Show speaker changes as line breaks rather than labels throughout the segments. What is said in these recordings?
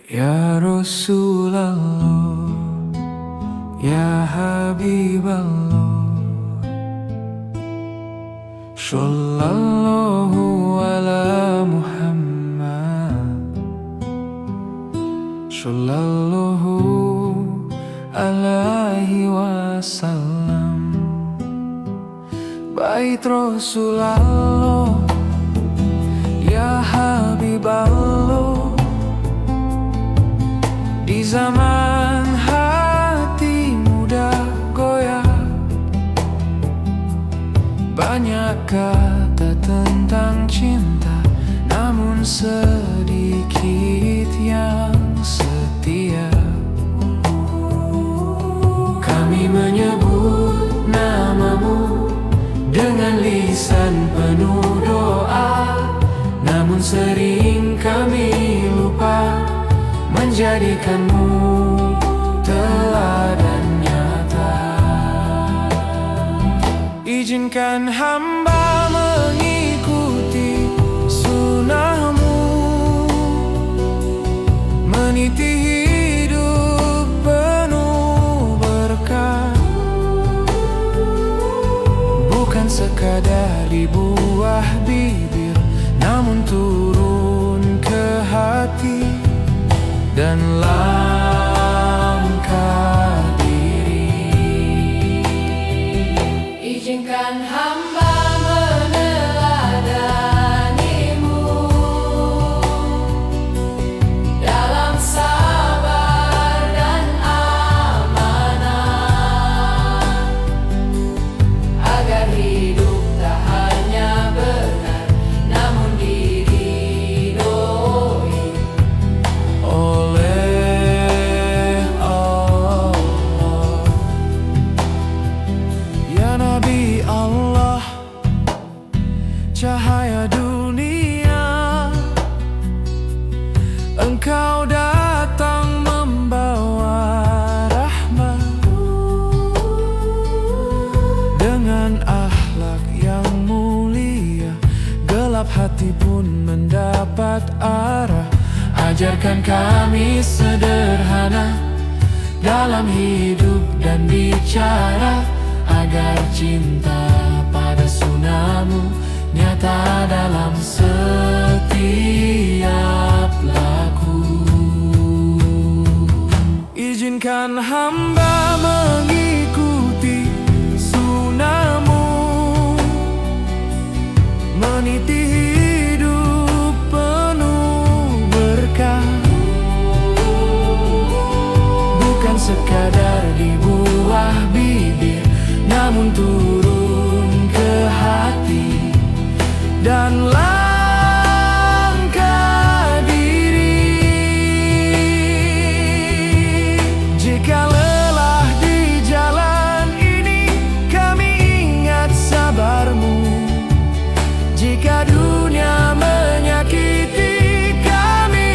Ya Rasulullah, ya Habiballah, Sallallahu ala Muhammad, Sallallahu alaihi wasallam. Bait Rasulullah, ya Habiballah, di zaman hati muda goyah, banyak kata tentang cinta, namun sedikit yang setia. Kami menyebut namamu dengan lisan penuh doa, namun sering kami lupa menjadikanmu teladan nyata. Izinkan hamba mengikuti sunahmu, meniti hidup penuh berkah, bukan sekadar di buah bibir, namun turun ke hati dan langkah diri.
Izinkan hamba meneladanimu dalam sabar dan amanah, agar hidup tak hanya benar, namun diridhoi
oleh Allah. Ya Nabi Allah, cahaya dunia, Engkau datang membawa rahmat, dengan akhlak yang mulia, gelap hati pun mendapat arah. Ajarkan kami sederhana dalam hidup dan bicara, agar cinta pada sunahmu nyata dalam setiap laku. Izinkan hamba mengikuti sunahmu, meniti hidup penuh berkah, bukan sekadar di buah bibir, namun turun ke hati dan langkah diri. Jika lelah di jalan ini, kami ingat sabarmu. Jika dunia menyakiti, kami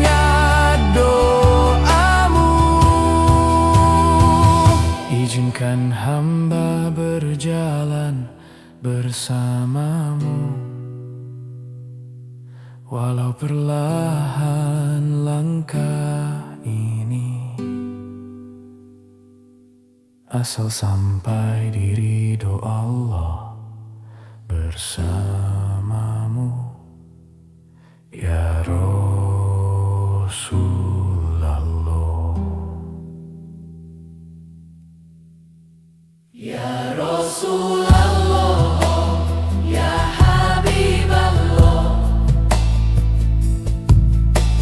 ingat doamu. Izinkan hamba berjalan bersamamu, walau perlahan langkah ini, asal sampai di ridho Allah bersamamu, ya Rasulullah.
Ya Rasulullah, ya Habiballah,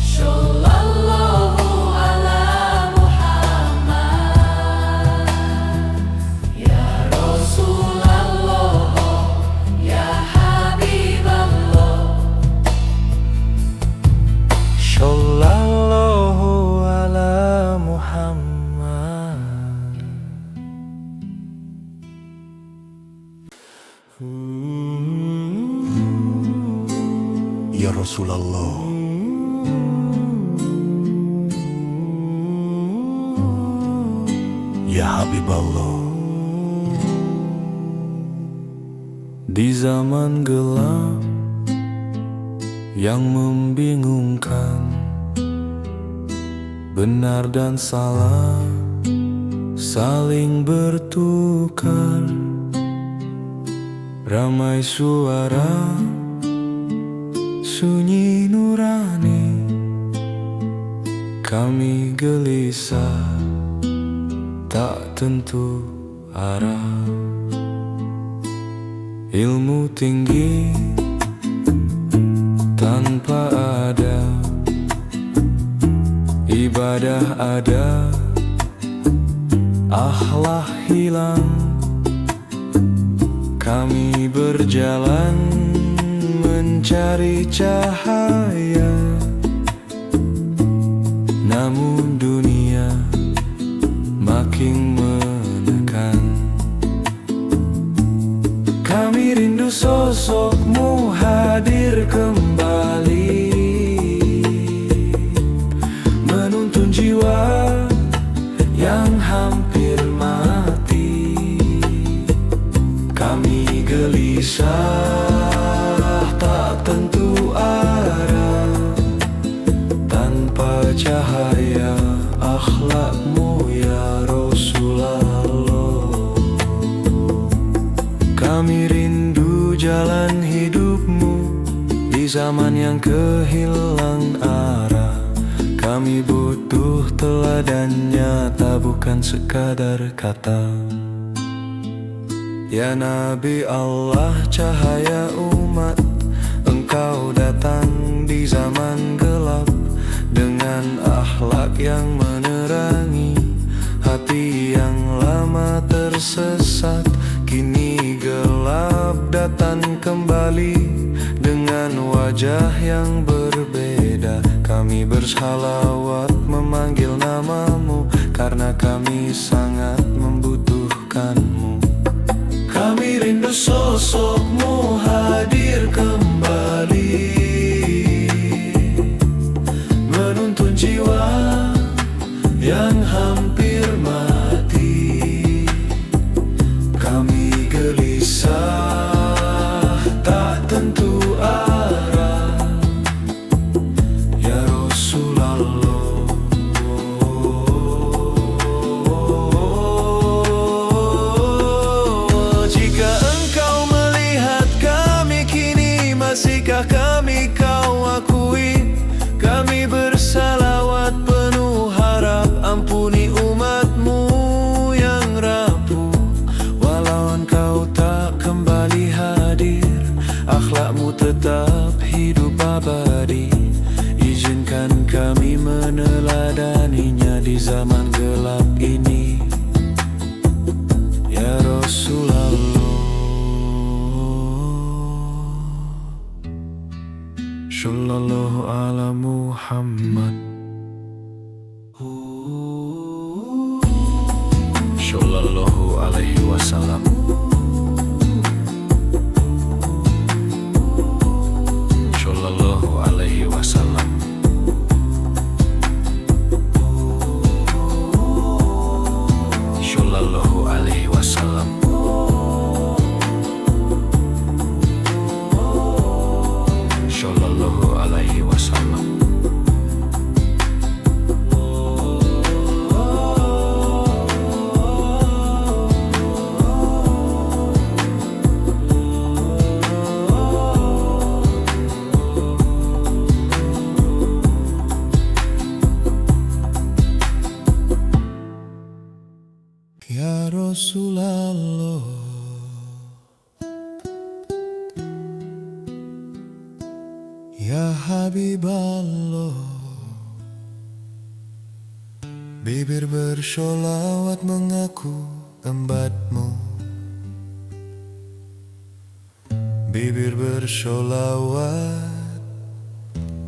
Sallallahu ala Muhammad. Ya Rasulullah, ya Habiballah,
Sallallahu ala Muhammad.
Ya Rasulullah, ya Habiballah.
Di zaman gelap yang membingungkan, benar dan salah saling bertukar. Ramai suara, sunyi nurani, kami gelisah, tak tentu arah. Ilmu tinggi tanpa ada, ibadah ada, akhlak hilang. Kami berjalan mencari cahaya, namun dunia makin menekan. Kami rindu sosokmu hadir kembali, menuntun jiwa yang hampir mati. Kami gelisah, tak tentu arah, tanpa cahaya akhlakmu ya Rasulullah. Kami rindu jalan hidupmu di zaman yang kehilangan arah. Kami butuh teladan nyata, bukan sekadar kata. Ya Nabi Allah, cahaya umat, Engkau datang di zaman gelap dengan akhlak yang menerangi hati yang lama tersesat. Kini gelap datang kembali dengan wajah yang berbeda. Kami bersalawat memanggil namamu karena kami sangat membutuhkanmu. Kami rindu sosokmu hadir kembali, menuntun jiwa yang hampir mati. Kami gelisah, tak tentu arah, ya Rasulullah. Jika engkau melihat kami kini, masihkah kami kau akui? Kami bersalawat penuh harap, ampuni umatmu yang rapuh. Walau engkau tak kembali hadir, akhlakmu tetap hidup abadi. Izinkan kami meneladaninya di zaman gelap ini, ya Rasulullah. Sallallahu ala Muhammad, sallallahu alaihi wasallam. Sallallahu alaihi wasallam. Sallallahu alaihi wasallam. Sallallahu alaihi wasallam. Ya Rasulullah, ya Habiballah. Bibir bersolawat mengaku embatmu, bibir bersolawat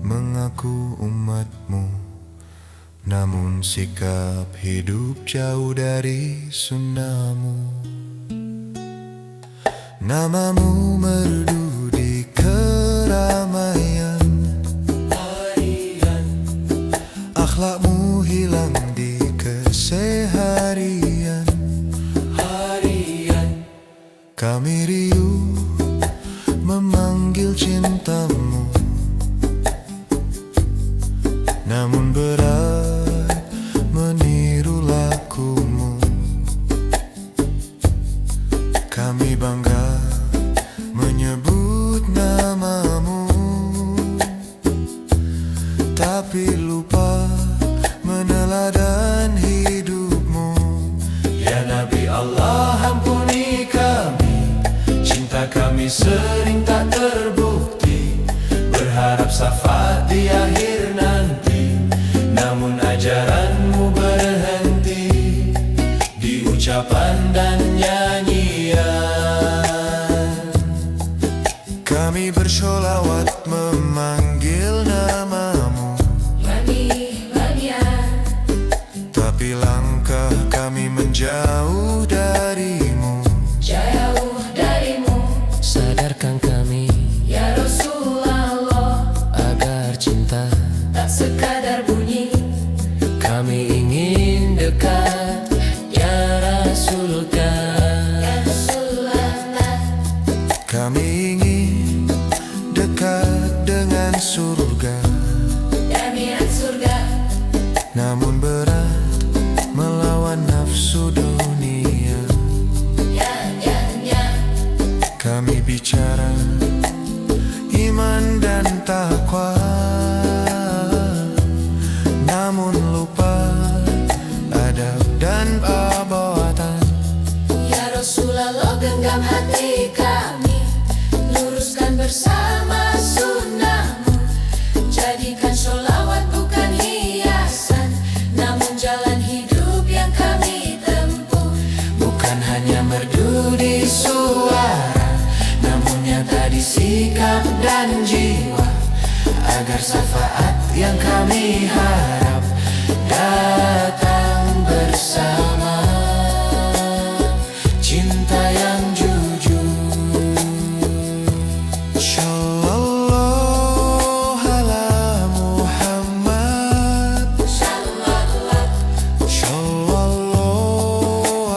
mengaku umatmu. Namun sikap hidup jauh dari sunnahmu. Namamu merdu di keramaian, akhlakmu hilang di keseharian. Kami riuh memanggil cintamu, namun berat tapi lupa meneladan hidupmu.
Ya Nabi Allah, ampuni kami, cinta kami sering tak terbukti. Berharap syafaat di akhir nanti, namun ajaranmu berhenti di ucapan dan nyanyian.
Kami bersholawat memanggil namamu, tapi langkah kami menjauh darimu.
Jauh darimu,
Sadarkan kami
ya Rasulullah,
agar cinta
tak sekadar bunyi.
kami ingin dekat, ya Rasulullah.
Ya Rasulullah,
Kami ingin dekat dengan surga,
jaminan surga.
namun berat melawan nafsu dunia.
Ya, ya, ya.
Kami bicara iman dan takwa, namun lupa adab dan perbuatan.
Ya Rasulullah, genggam hati kami, luruskan bersama sunnahmu. Jadikan sholawat bukan hiasan, namun jalan hidup yang kami tempuh.
Bukan hanya merdu di suara, namun nyata di sikap dan jiwa, agar syafaat yang kami harap datang bersama. Cinta yang jujur.
Shallallahu ala Muhammad, Shallallahu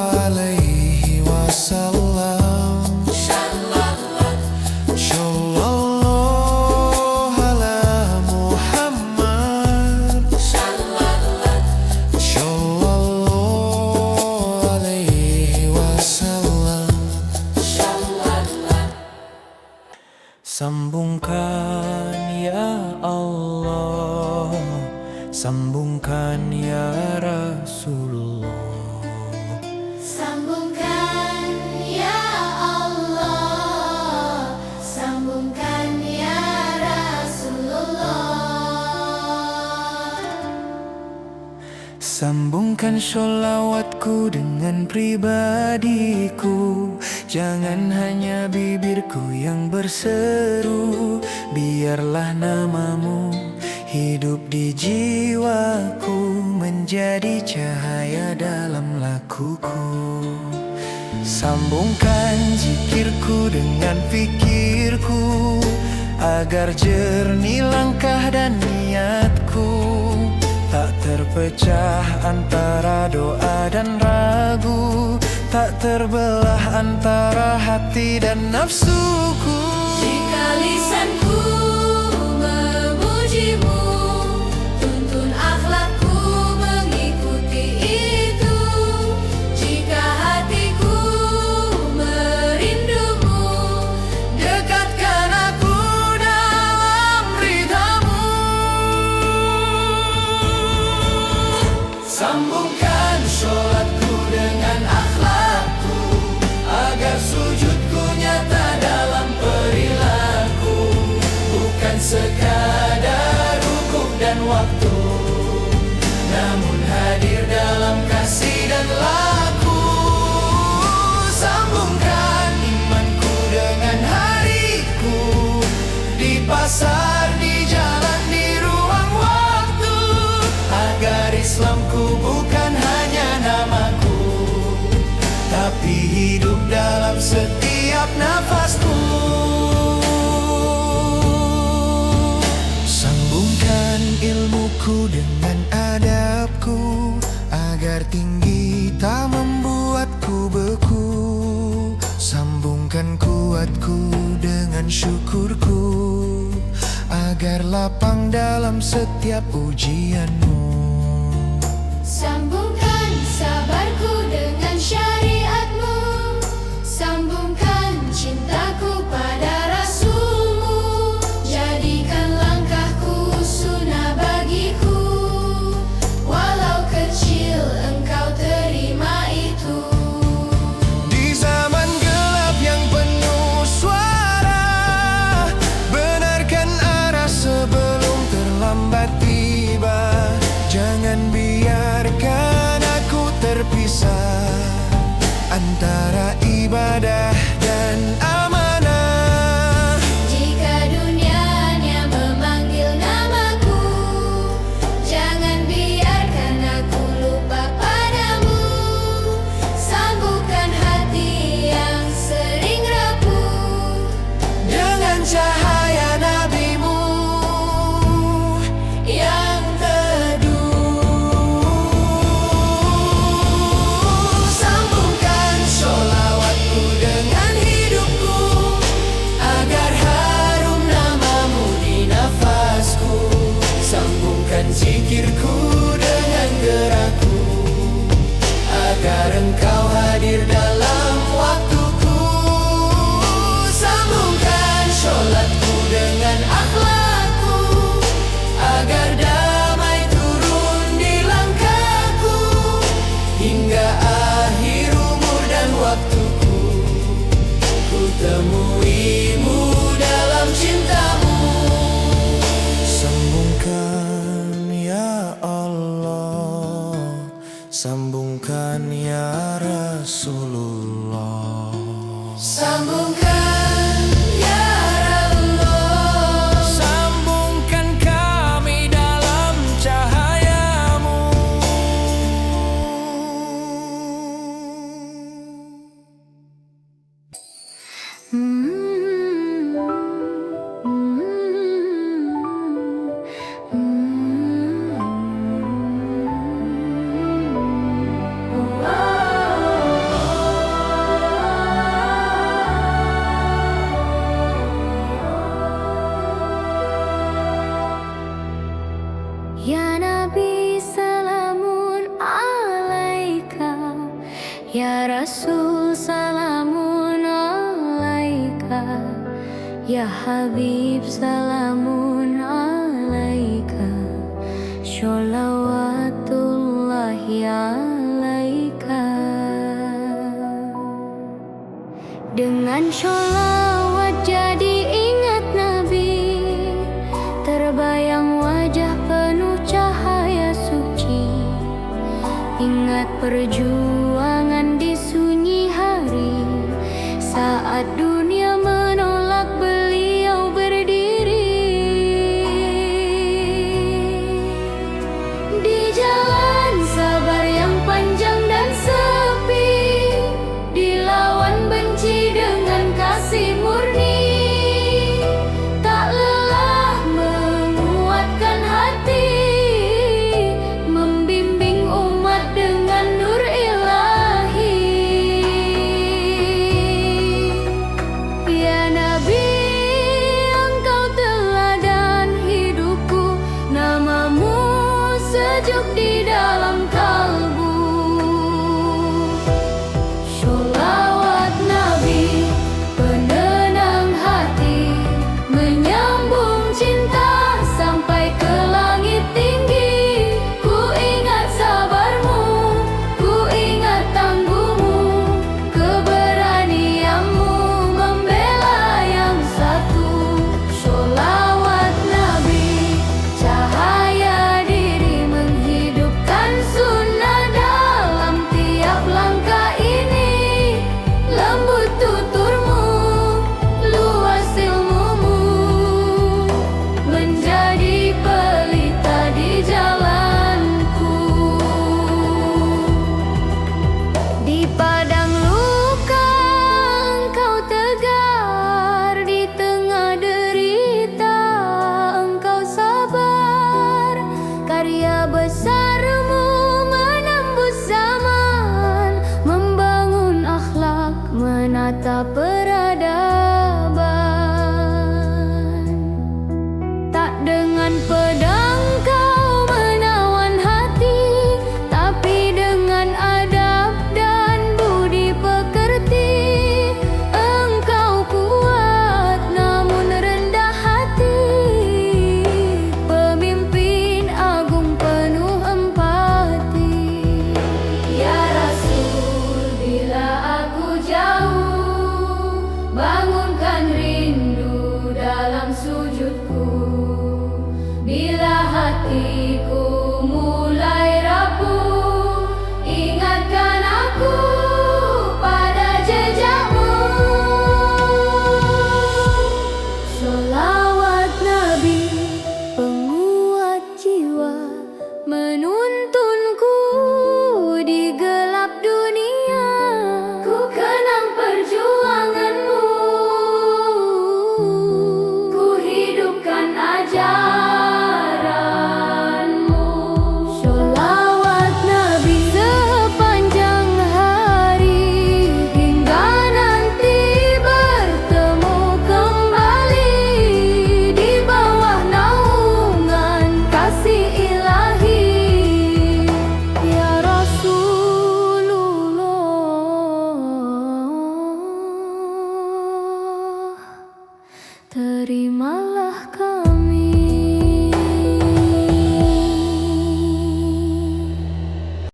alaihi wasallam, Shallallahu ala Muhammad, Shallallahu alaihi wasallam.
Sambungkan ya Allah, sambungkan ya Rasulullah.
Sambungkan ya Allah, sambungkan ya Rasulullah.
Sambungkan sholawatku dengan pribadiku, jangan hanya bibirku yang berseru. Biarlah namamu hidup di jiwaku, menjadi cahaya dalam lakuku. Sambungkan zikirku dengan fikirku, agar jernih langkah dan niatku, tak terpecah antara doa dan ragu, tak terbelah antara hati dan nafsuku.
Jika lisanku memujimu, tuntun akhlakku mengikuti itu. Jika hatiku merindumu,
Dekatkan aku dalam ridhamu. Sambungkan sholatku dengan akhlakku, agar sujudku nyata dalam perilaku, bukan sekadar rukuk dan waktu, namun hadir dalam kasih dan laku. Sambungkan imanku dengan hariku, di pasar, di jalan, di ruang waktu, agar Islamku bukan hanya namaku, tapi hidup dalam setiap nafasku.
Sambungkan ilmuku dengan adabku, agar tinggi tak membuatku beku. Sambungkan kuatku dengan syukurku, agar lapang dalam setiap ujianmu.
sambungkan sabarku dengan syariatmu, sambungkan cintaku pada Rasulmu. Jadikan langkahku sunnah
Jangan biarkan aku terpisah antara ibadah dan amanah.
Jika dunianya memanggil namaku, jangan biarkan aku lupa padamu. Sambungkan hati yang sering rapuh
Dengan cahaya nabimu
yang
Sambungkan sholawatku dengan hidupku, agar harum namamu di nafasku. Sambungkan zikirku dengan gerakku, agar engkau hadir dalam waktuku. Sambungkan sholatku dengan akhlakku, agar damai turun di langkahku. Hingga akhir umur dan waktuku, ku temuimu dalam cintamu. Sambungkan ya Allah, sambungkan ya Rasulullah.
Sambungkan ya Allah,
Sambungkan kami dalam cahayamu.
Ya Nabi salamun alaika, Ya Rasul salamun alaika, Ya Habib salamun alaika, sholawatullahi alaika. Dengan sholawat jadi ingat Nabi, terbayang wajah penuh cahaya suci. Ingat perjuangan di sunyi hari, saat dunia menolak beliau berdiri. Di jalan sabar yang panjang dan sepi, dilawan benci dengan kasih murni. Tak lelah menguatkan hati, membimbing umat dengan nur ilahi. Ya Nabi, engkau teladan hidupku, namamu sejuk di dalam kalbu. Sholawat Nabi, penenang hati, menyambung cinta sampai ke langit tinggi. Ku ingat sabarmu, ku ingat tangguhmu, keberanianmu membela yang satu. Sholawat Nabi, cahaya diri menghidupkan sunnah dalam tiap langkah ini. Lembut tuturmu, luas ilmumu, menjadi pelita di jalanku. Di padang luka engkau tegar, di tengah derita engkau sabar. Karya besarmu menembus zaman, membangun akhlak, menata peradaban. Tak dengan pedang kau menawan hati, tapi dengan adab dan budi pekerti. Engkau kuat namun rendah hati, pemimpin agung penuh empati. terima